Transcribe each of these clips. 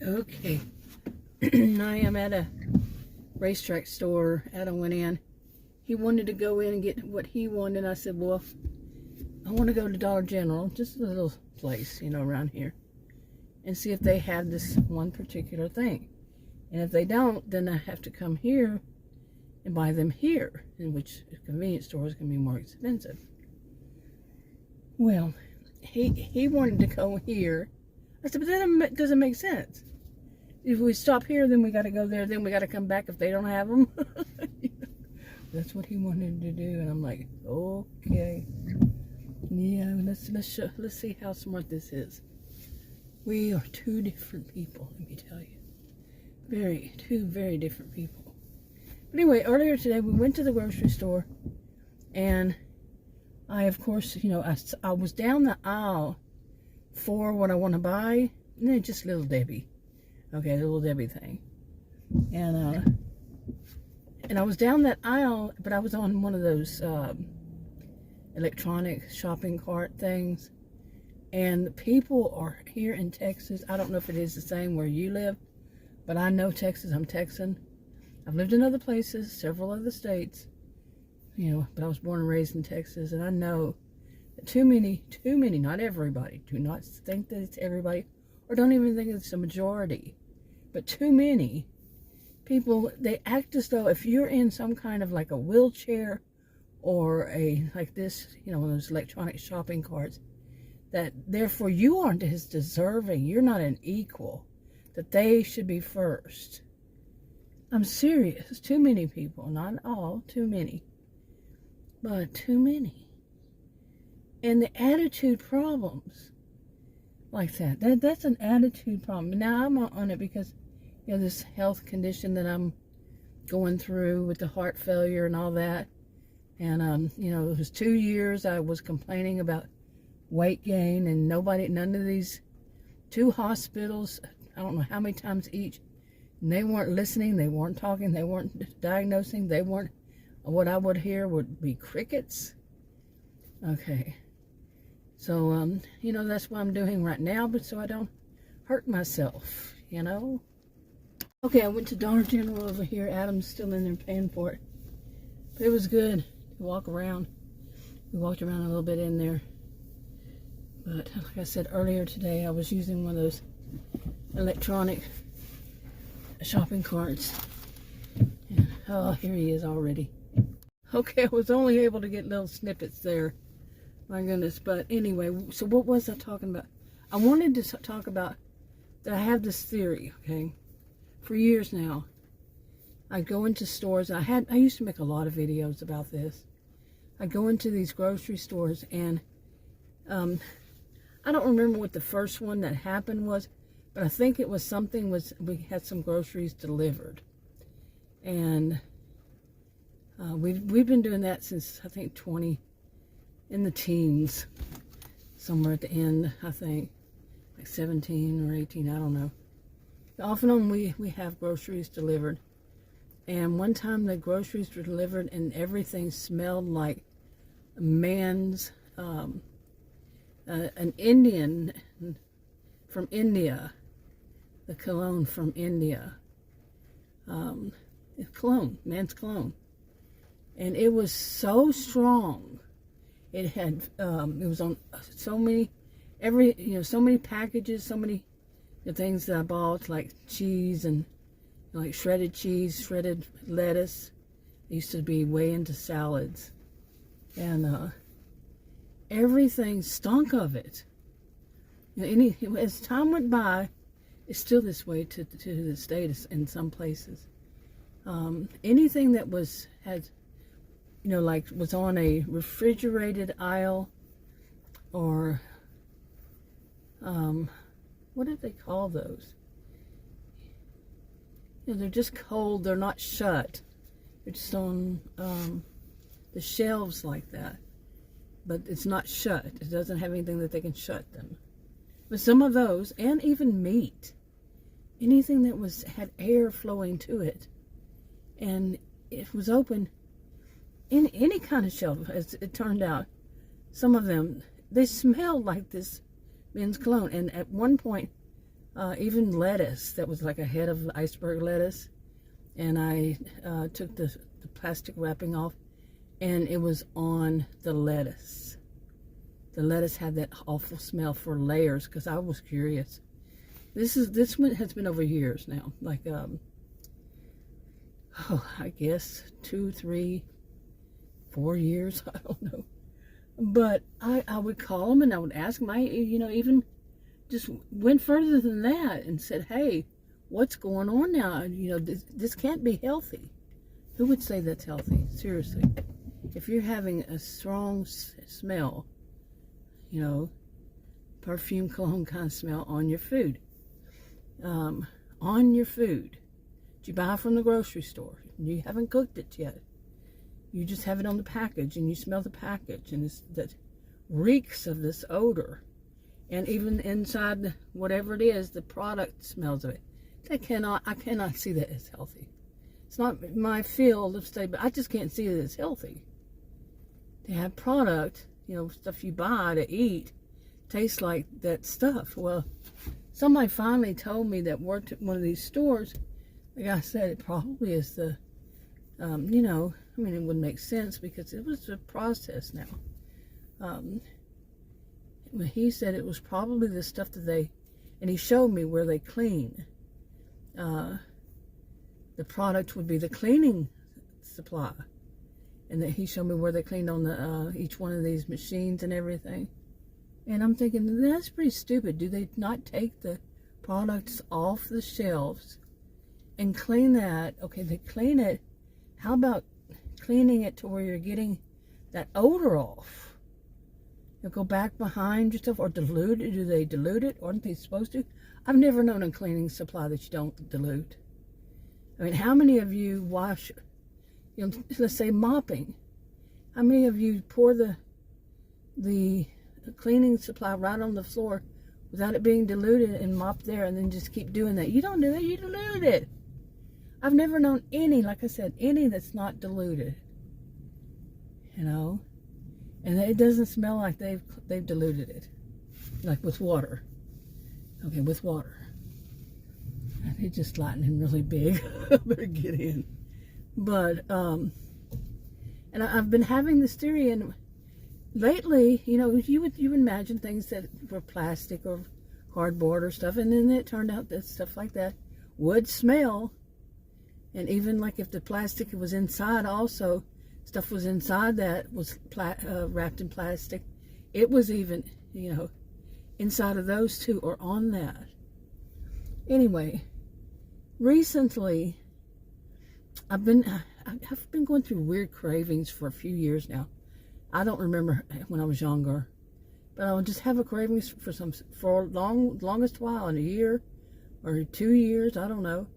Okay, I am at a racetrack store. Adam went in. He wanted to go in and get what he wanted, and I said, well, I want to go to Dollar General, just a little place, around here, and see if they have this one particular thing. And if they don't, then I have to come here and buy them here, in which a convenience store is going to be more expensive. Well, he wanted to go here. I said, but that doesn't make sense. If we stop here, then we got to go there, then we got to come back if they don't have them. That's what he wanted to do, and I'm like, okay, yeah, let's see how smart this is. We are two different people, let me tell you, two very different people. But anyway, earlier today we went to the grocery store, and I, of course, I was down the aisle for what I want to buy, and then just Little Debbie. Okay, the Little Debbie thing. And I was down that aisle, but I was on one of those electronic shopping cart things. And the people are here in Texas. I don't know if it is the same where you live, but I know Texas. I'm Texan. I've lived in other places, several other states, but I was born and raised in Texas, and I know that too many, not everybody, do not think that it's everybody, or don't even think it's a majority, but too many people, they act as though if you're in some kind of like a wheelchair or like this, one of those electronic shopping carts, that therefore you aren't as deserving, you're not an equal, that they should be first. I'm serious. Too many people, not all, too many, but too many. And the attitude problems like that's an attitude problem. Now I'm on it because this health condition that I'm going through with the heart failure and all that. And it was 2 years I was complaining about weight gain, and none of these 2 hospitals, I don't know how many times each, and they weren't listening, they weren't talking, they weren't diagnosing, they weren't, what I would hear would be crickets. Okay. So, that's what I'm doing right now, but so I don't hurt myself, Okay, I went to Dollar General over here. Adam's still in there paying for it. But it was good to walk around. We walked around a little bit in there. But like I said earlier today, I was using one of those electronic shopping carts. And, oh, here he is already. Okay, I was only able to get little snippets there. My goodness. But anyway, so what was I talking about? I wanted to talk about that I have this theory, okay? For years now, I go into stores. I used to make a lot of videos about this. I go into these grocery stores, and I don't remember what the first one that happened was, but I think it was we had some groceries delivered, and we've been doing that since I think in the teens, somewhere at the end, I think, like 17 or 18, I don't know. Off and on, we have groceries delivered. And one time the groceries were delivered and everything smelled like a man's, an Indian from India, the cologne from India, man's cologne. And it was so strong. It had, it was on so many, so many packages, so many the things that I bought, like cheese and like shredded cheese, shredded lettuce. It used to be way into salads. And everything stunk of it. As time went by, it's still this way to this day in some places. Anything that had like was on a refrigerated aisle, or what did they call those? They're just cold. They're not shut. They're just on the shelves like that. But it's not shut. It doesn't have anything that they can shut them. But some of those, and even meat, anything that had air flowing to it, and it was open in any kind of shelf, as it turned out. Some of them, they smelled like this men's cologne. And at one point, even lettuce that was like a head of iceberg lettuce. And I took the plastic wrapping off, and it was on the lettuce. The lettuce had that awful smell for layers, because I was curious. This one has been over years now, like I guess 2, 3, 4 years. I don't know, but I would call them and I would ask them. I even just went further than that and said, hey, what's going on now? This can't be healthy. Who would say that's healthy? Seriously, if you're having a strong smell, perfume, cologne kind of smell on your food, that you buy from the grocery store, you haven't cooked it yet, you just have it on the package, and you smell the package, and that reeks of this odor, and even inside whatever it is, the product smells of it. I cannot see that as healthy. It's not my field of study, but I just can't see that it's healthy. To have product, stuff you buy to eat, tastes like that stuff. Well, somebody finally told me that worked at one of these stores. The guy said it probably is the, it wouldn't make sense because it was a process now. He said it was probably the stuff that and he showed me where they clean. The product would be the cleaning supply. And that he showed me where they cleaned on each one of these machines and everything. And I'm thinking, that's pretty stupid. Do they not take the products off the shelves and clean that? Okay, they clean it. How about cleaning it to where you're getting that odor off? You'll go back behind yourself, or dilute it. Do they dilute it? Aren't they supposed to? I've never known a cleaning supply that you don't dilute. I mean, how many of you wash, let's say mopping? How many of you pour the cleaning supply right on the floor without it being diluted and mop there, and then just keep doing that? You don't do that, you dilute it. I've never known any, like I said, any that's not diluted. And it doesn't smell like they've diluted it, like with water. Okay, with water. It's just lightning really big. I better get in. But and I've been having this theory, and lately, you would imagine things that were plastic or cardboard or stuff, and then it turned out that stuff like that would smell. And even like if the plastic was inside, also stuff was inside that was wrapped in plastic, it was even inside of those two or on that. Anyway, recently I've been going through weird cravings for a few years now. I don't remember when I was younger, but I would just have a cravings for longest while, in a year or 2 years, I don't know.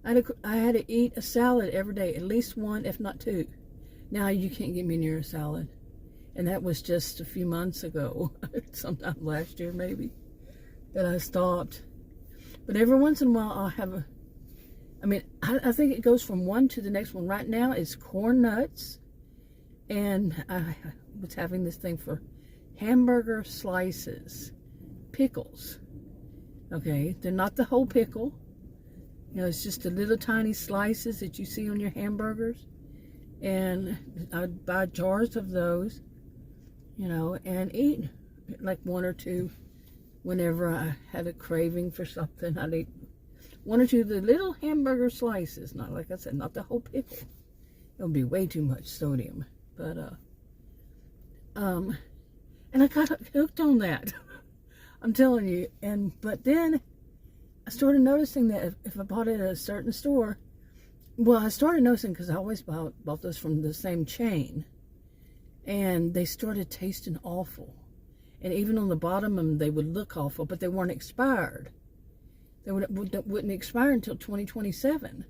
I had to eat a salad every day, at least one, if not two. Now you can't get me near a salad, and that was just a few months ago, sometime last year maybe, that I stopped. But every once in a while I'll have I think it goes from one to the next one. Right now it's corn nuts, and I was having this thing for hamburger slices, pickles. Okay, they're not the whole pickle. It's just the little tiny slices that you see on your hamburgers. And I'd buy jars of those, and eat like one or two whenever I had a craving for something. I'd eat one or two of the little hamburger slices. Not, like I said, not the whole pickle. It would be way too much sodium. But, and I got hooked on that. I'm telling you. But then I started noticing that if I bought it at a certain store, well, I started noticing because I always bought those from the same chain, and they started tasting awful. And even on the bottom of them, they would look awful, but they weren't expired. They wouldn't expire until 2027.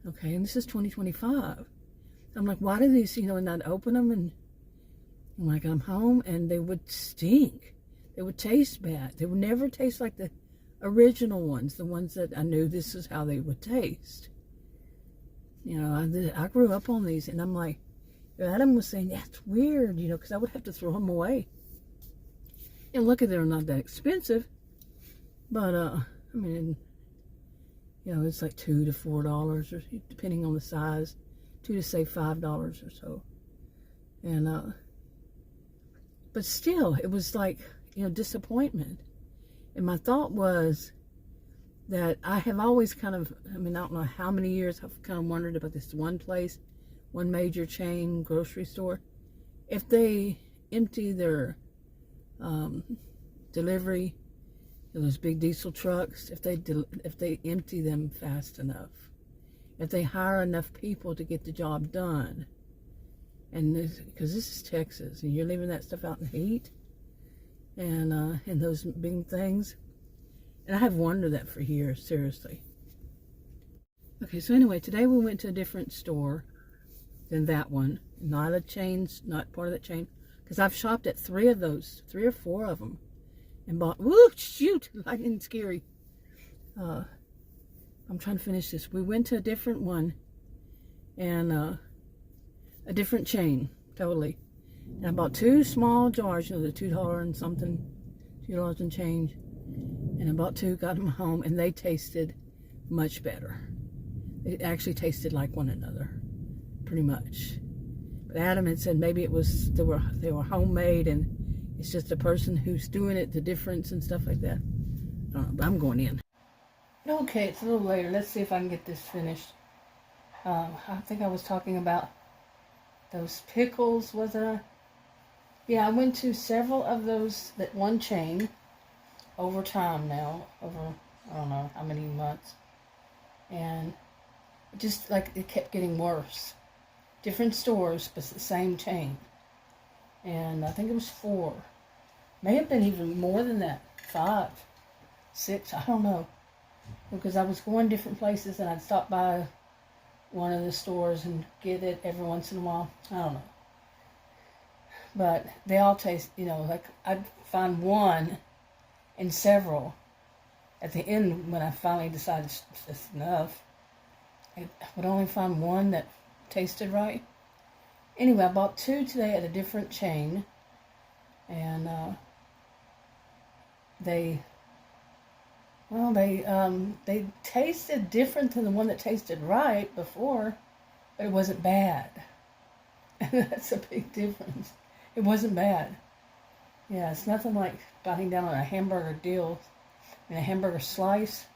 Okay, and this is 2025. I'm like, why do these, and I'd open them, and I'm home, and they would stink. They would taste bad. They would never taste like the original ones, the ones that I knew this is how they would taste. I grew up on these, and I'm like, Adam was saying, that's weird, because I would have to throw them away. And look, they're not that expensive. But, I mean, you know, it's like $2 to $4, or depending on the size, $2 to say $5 or so. And, but still, it was like, you know, disappointment. And my thought was that I have always kind of, I mean, I don't know how many years I've kind of wondered about this one place, one major chain grocery store. If they empty their delivery, those big diesel trucks, if they empty them fast enough, if they hire enough people to get the job done, and because this is Texas, and you're leaving that stuff out in the heat, and in those big things, and I have wondered that for years, seriously. Okay, so anyway, today we went to a different store than that one, not a chain, not part of that chain, because I've shopped at 3 of those, 3 or 4 of them, and bought, woo, shoot, lightning scary. I'm trying to finish this. We went to a different one, and a different chain, totally. And I bought 2 small jars, you know, the $2 and something, $2 and change. And I bought 2, got them home, and they tasted much better. They actually tasted like one another, pretty much. But Adam had said maybe it was they were homemade, and it's just the person who's doing it, the difference and stuff like that. I don't know, but I'm going in. Okay, it's a little later. Let's see if I can get this finished. I think I was talking about those pickles, wasn't I? Yeah, I went to several of those, that one chain, over time now, over, I don't know how many months. And just like it kept getting worse. Different stores, but the same chain. And I think it was 4. May have been even more than that. 5, 6, I don't know. Because I was going different places, and I'd stop by one of the stores and get it every once in a while. I don't know. But they all taste, you know, like I'd find one and several. At the end, when I finally decided it's enough, I would only find one that tasted right. Anyway, I bought 2 today at a different chain, and they tasted different than the one that tasted right before, but it wasn't bad. And that's a big difference. It wasn't bad. Yeah, it's nothing like biting down on a hamburger deal and a hamburger slice,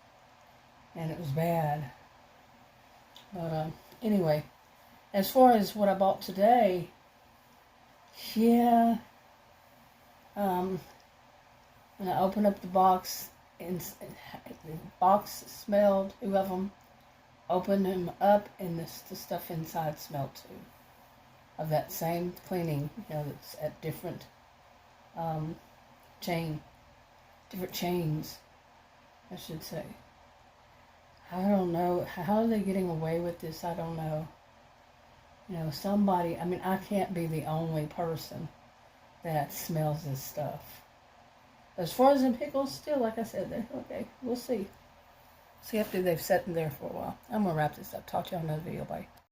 and it was bad. But anyway, as far as what I bought today, yeah, when I opened up the box, and the box smelled, 2 of them, opened them up, and the stuff inside smelled too. Of that same cleaning, you know, that's at different different chains, I should say. I don't know. How are they getting away with this? I don't know. You know, somebody, I mean, I can't be the only person that smells this stuff. As far as the pickles, still, like I said, they're okay. We'll see. See after they've sat in there for a while. I'm going to wrap this up. Talk to you on another video. Bye.